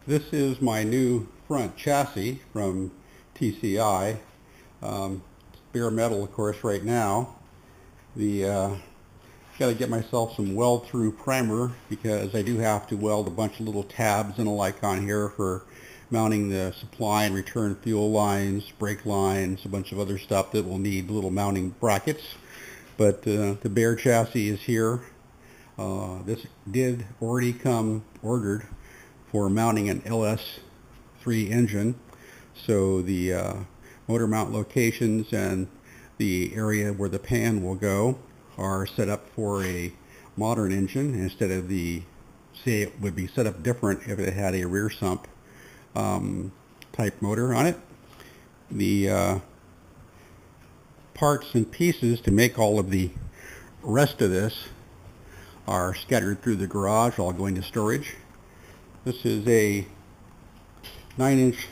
This is my new front chassis from TCI. It's bare metal, of course, right now. Got to get myself some weld-through primer because I do have to weld a bunch of little tabs and the like on here for mounting the supply and return fuel lines, brake lines, a bunch of other stuff that will need little mounting brackets. But the bare chassis is here. This did already come ordered for mounting an LS3 engine, so the motor mount locations and the area where the pan will go are set up for a modern engine instead of say it would be set up different if it had a rear sump type motor on it. The parts and pieces to make all of the rest of this are scattered through the garage, all going to storage. This is a 9-inch,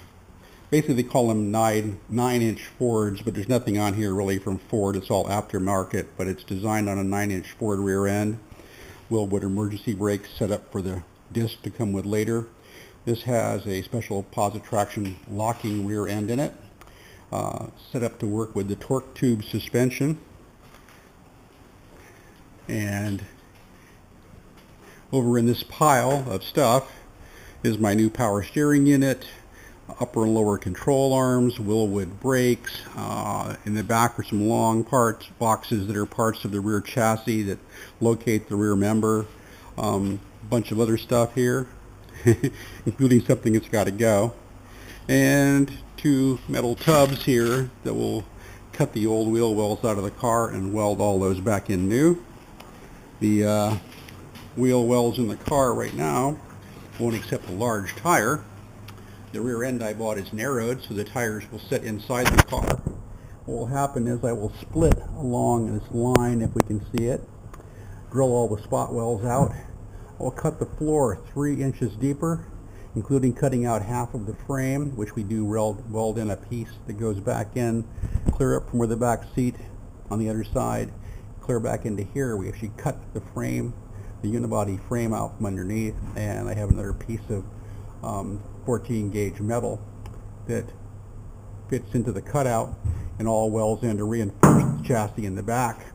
basically they call them 9-inch Fords, but there's nothing on here really from Ford. It's all aftermarket, but it's designed on a 9-inch Ford rear end. Willwood emergency brakes set up for the disc to come with later. This has a special positive traction locking rear end in it, set up to work with the torque tube suspension. And over in this pile of stuff is my new power steering unit, upper and lower control arms, Willwood brakes. In the back are some long boxes that are parts of the rear chassis that locate the rear member. A bunch of other stuff here, including something that's got to go. And two metal tubs here that will cut the old wheel wells out of the car and weld all those back in new. The wheel wells in the car right now won't accept a large tire. The rear end I bought is narrowed, so the tires will sit inside the car. What will happen is I will split along this line, if we can see it, drill all the spot wells out. I'll cut the floor 3 inches deeper, including cutting out half of the frame, which we do weld in a piece that goes back in, clear up from where the back seat on the other side, clear back into here. We actually cut the frame, the unibody frame out from underneath, and I have another piece of 14 gauge metal that fits into the cutout and all welds in to reinforce the chassis in the back.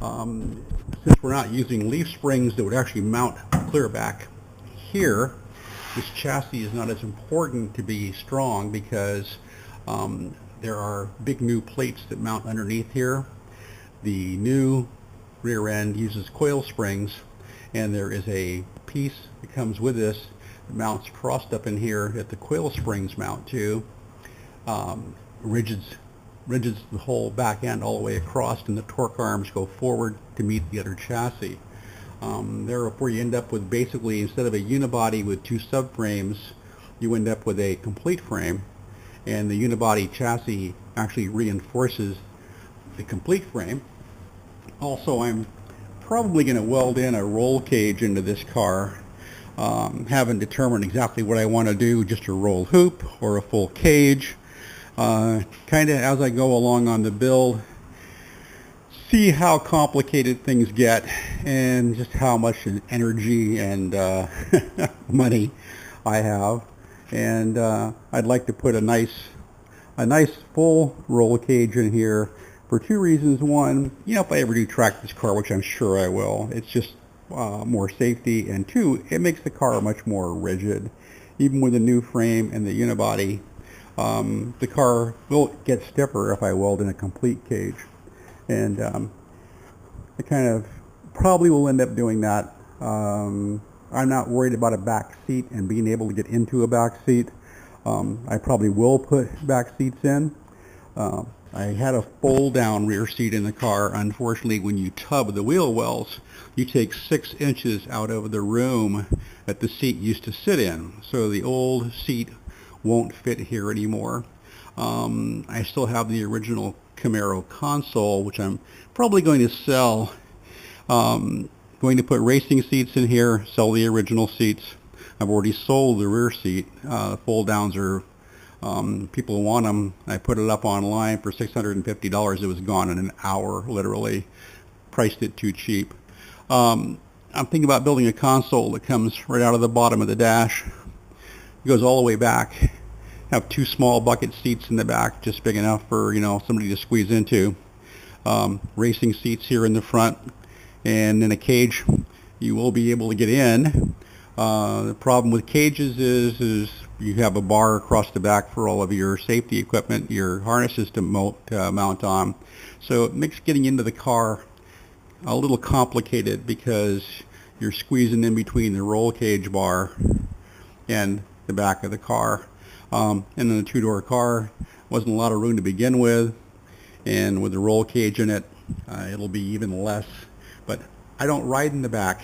Since we're not using leaf springs that would actually mount clear back here, this chassis is not as important to be strong because there are big new plates that mount underneath here. The new rear end uses coil springs, and there is a piece that comes with this that mounts crossed up in here that the coil springs mount to. Rigids the whole back end all the way across, and the torque arms go forward to meet the other chassis. Therefore you end up with basically, instead of a unibody with 2 subframes, you end up with a complete frame, and the unibody chassis actually reinforces the complete frame. Also, I'm probably going to weld in a roll cage into this car. Haven't determined exactly what I want to do, just a roll hoop or a full cage. Kind of as I go along on the build, see how complicated things get and just how much energy and money I have. And I'd like to put a nice full roll cage in here for 2 reasons. One, if I ever do track this car, which I'm sure I will, it's just more safety, and 2, it makes the car much more rigid. Even with a new frame and the unibody, the car will get stiffer if I weld in a complete cage. And I kind of probably will end up doing that. I'm not worried about a back seat and being able to get into a back seat. I probably will put back seats in. I had a fold-down rear seat in the car. Unfortunately, when you tub the wheel wells, you take 6 inches out of the room that the seat used to sit in. So the old seat won't fit here anymore. I still have the original Camaro console, which I'm probably going to sell. Going to put racing seats in here, sell the original seats. I've already sold the rear seat. Fold-downs are people want them. I put it up online for $650. It was gone in an hour, literally. Priced it too cheap. I'm thinking about building a console that comes right out of the bottom of the dash. It goes all the way back. Have two small bucket seats in the back, just big enough for somebody to squeeze into. Racing seats here in the front, and in a cage you will be able to get in. The problem with cages is you have a bar across the back for all of your safety equipment, your harnesses to mount on. So it makes getting into the car a little complicated because you're squeezing in between the roll cage bar and the back of the car. And in a two-door car, wasn't a lot of room to begin with, and with the roll cage in it, it'll be even less. But I don't ride in the back.